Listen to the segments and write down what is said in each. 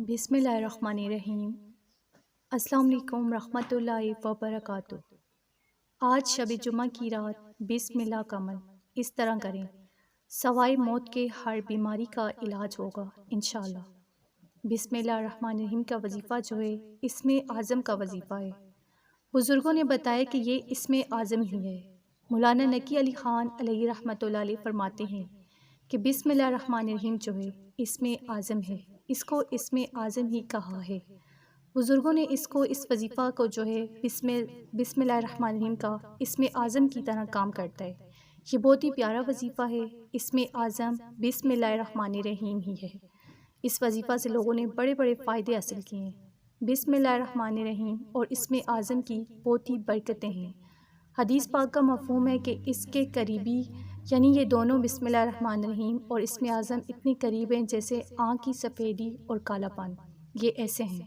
بسم اللہ الرحمن الرحیم۔ السلام علیکم ورحمۃ اللہ وبرکاتہ۔ آج شب جمعہ کی رات بسم اللہ کا عمل اس طرح کریں، سوائے موت کے ہر بیماری کا علاج ہوگا انشاءاللہ۔ بسم اللہ الرحمن الرحیم کا وظیفہ جو ہے اسم اعظم کا وظیفہ ہے۔ بزرگوں نے بتایا کہ یہ اسم اعظم ہی ہے۔ مولانا نقی علی خان علیہ رحمۃ اللہ علیہ فرماتے ہیں کہ بسم اللہ الرحمن الرحیم جو ہے اسم اعظم ہے، اس کو اسم اعظم ہی کہا ہے۔ بزرگوں نے اس وظیفہ کو جو ہے بسم اللہ الرحمن الرحیم کا اسم اعظم کی طرح کام کرتا ہے۔ یہ بہت ہی پیارا وظیفہ ہے۔ اسم اعظم بسم اللہ الرحمن الرحیم ہی ہے۔ اس وظیفہ سے لوگوں نے بڑے بڑے فائدے حاصل کیے ہیں۔ بسم اللہ الرحمن الرحیم اور اسم اعظم کی بہت ہی برکتیں ہیں۔ حدیث پاک کا مفہوم ہے کہ اس کے قریبی یعنی یہ دونوں بسم اللہ الرحمن الرحیم اور اسم اعظم اتنے قریب ہیں جیسے آنکھ کی سفیدی اور کالا پن۔ یہ ایسے ہیں۔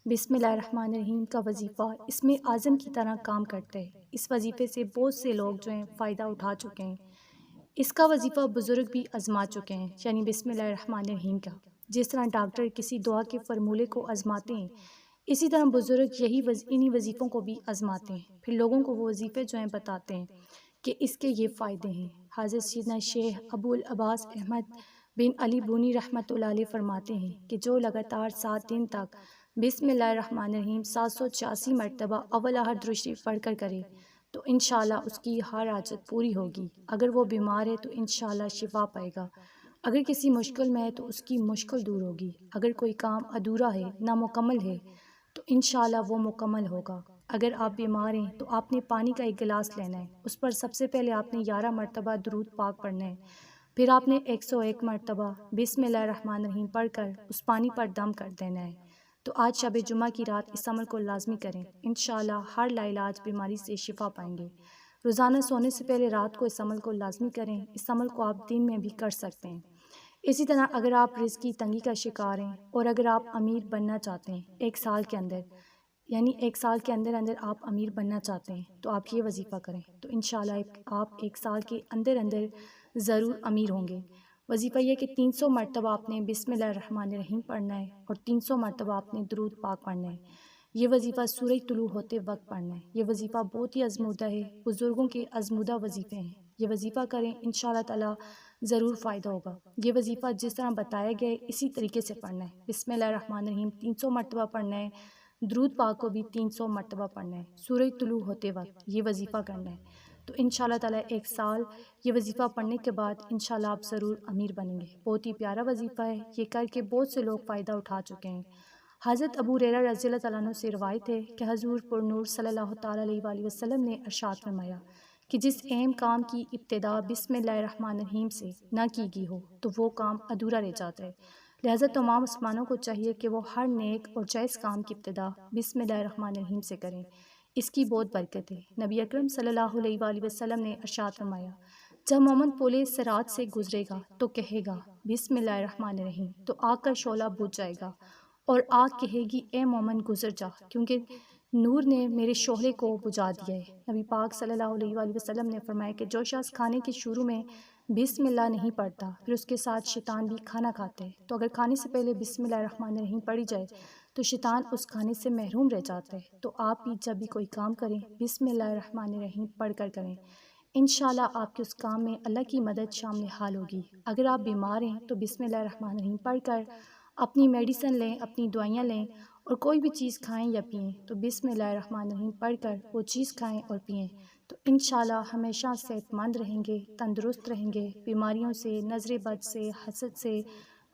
بسم اللہ الرحمن الرحیم کا وظیفہ اسم اعظم کی طرح کام کرتا ہے۔ اس وظیفے سے بہت سے لوگ جو ہیں فائدہ اٹھا چکے ہیں۔ اس کا وظیفہ بزرگ بھی آزما چکے ہیں، یعنی بسم اللہ الرحمن الرحیم کا۔ جس طرح ڈاکٹر کسی دعا کے فارمولے کو آزماتے ہیں، اسی طرح بزرگ انہی وظیفوں کو بھی آزماتے ہیں، پھر لوگوں کو وہ وظیفے جو ہیں بتاتے ہیں کہ اس کے یہ فائدے ہیں۔ حضرت سیدنا شیخ ابو العباس احمد بن علی بونی رحمۃ اللہ علیہ فرماتے ہیں کہ جو لگاتار 7 دن تک بسم اللہ الرحمن الرحیم 786 مرتبہ اول احد درود شریف پڑھ کر کرے تو انشاءاللہ اس کی ہر حاجت پوری ہوگی۔ اگر وہ بیمار ہے تو انشاءاللہ شفا پائے گا۔ اگر کسی مشکل میں ہے تو اس کی مشکل دور ہوگی۔ اگر کوئی کام ادھورا ہے، نامکمل ہے تو انشاءاللہ وہ مکمل ہوگا۔ اگر آپ بیمار ہیں تو آپ نے پانی کا ایک گلاس لینا ہے، اس پر سب سے پہلے آپ نے 11 مرتبہ درود پاک پڑھنا ہے، پھر آپ نے 101 مرتبہ بسم اللہ الرحمن الرحیم پڑھ کر اس پانی پر دم کر دینا ہے۔ تو آج شب جمعہ کی رات اس عمل کو لازمی کریں، انشاءاللہ ہر لاعلاج بیماری سے شفا پائیں گے۔ روزانہ سونے سے پہلے رات کو اس عمل کو لازمی کریں۔ اس عمل کو آپ دن میں بھی کر سکتے ہیں۔ اسی طرح اگر آپ رزق کی تنگی کا شکار ہیں اور اگر آپ امیر بننا چاہتے ہیں 1 سال کے اندر، یعنی 1 سال کے اندر آپ امیر بننا چاہتے ہیں تو آپ یہ وظیفہ کریں تو انشاءاللہ آپ 1 سال کے اندر ضرور امیر ہوں گے۔ وظیفہ یہ کہ 300 مرتبہ آپ نے بسم اللہ الرحمن الرحیم پڑھنا ہے اور 300 مرتبہ آپ نے درود پاک پڑھنا ہے۔ یہ وظیفہ سورج طلوع ہوتے وقت پڑھنا ہے۔ یہ وظیفہ بہت ہی آزمودہ ہے، بزرگوں کے آزمودہ وظیفے ہیں۔ یہ وظیفہ کریں، انشاءاللہ تعالی ضرور فائدہ ہوگا۔ یہ وظیفہ جس طرح بتایا گیا ہے اسی طریقے سے پڑھنا ہے۔ بسم اللہ الرحمن الرحیم 300 مرتبہ پڑھنا ہے، درود پاک کو بھی 300 مرتبہ پڑھنا ہے، سورج طلوع ہوتے وقت یہ وظیفہ کرنا ہے۔ تو انشاءاللہ تعالی 1 سال یہ وظیفہ پڑھنے کے بعد انشاءاللہ آپ ضرور امیر بنیں گے۔ بہت ہی پیارا وظیفہ ہے، یہ کر کے بہت سے لوگ فائدہ اٹھا چکے ہیں۔ حضرت ابو ہریرہ رضی اللہ تعالیٰ عنہ سے روایت ہے کہ حضور پر نور صلی اللہ تعالیٰ علیہ وآلہ وسلم نے ارشاد فرمایا کہ جس اہم کام کی ابتدا بسم اللہ الرحمن الرحیم سے نہ کی گئی ہو تو وہ کام ادھورا رہ جاتا ہے۔ لہٰذا تمام مسلمانوں کو چاہیے کہ وہ ہر نیک اور جائز کام کی ابتدا بسم اللہ الرحمن الرحیم سے کریں۔ اس کی بہت برکت ہے۔ نبی اکرم صلی اللہ علیہ وآلہ وسلم نے ارشاد فرمایا جب مومن پولے صراط سے گزرے گا تو کہے گا بسم اللہ الرحمن الرحیم تو آگ کا شعلہ بجھ جائے گا اور آگ کہے گی اے مومن گزر جا کیونکہ نور نے میرے شعلے کو بجھا دیا ہے۔ نبی پاک صلی اللہ علیہ وآلہ وسلم نے فرمایا کہ جو شخص کھانے کے شروع میں بسم اللہ نہیں پڑھتا پھر اس کے ساتھ شیطان بھی کھانا کھاتا ہے، تو اگر کھانے سے پہلے بسم اللہ الرحمن الرحیم پڑھی جائے تو شیطان اس کھانے سے محروم رہ جاتا ہے۔ تو آپ بھی جب بھی کوئی کام کریں بسم اللہ الرحمن الرحیم پڑھ کر کریں، انشاءاللہ آپ کے اس کام میں اللہ کی مدد شامل حال ہوگی۔ اگر آپ بیمار ہیں تو بسم اللہ الرحمن الرحیم پڑھ کر اپنی میڈیسن لیں، اپنی دوائیاں لیں اور کوئی بھی چیز کھائیں یا پئیں تو بسم اللہ الرحمن الرحیم پڑھ کر وہ چیز کھائیں اور پئیں تو انشاءاللہ ہمیشہ صحت مند رہیں گے، تندرست رہیں گے، بیماریوں سے، نظر بد سے، حسد سے،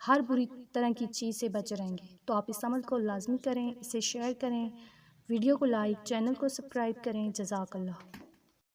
ہر بری طرح کی چیز سے بچے رہیں گے۔ تو آپ اس عمل کو لازمی کریں، اسے شیئر کریں، ویڈیو کو لائک، چینل کو سبسکرائب کریں۔ جزاک اللہ۔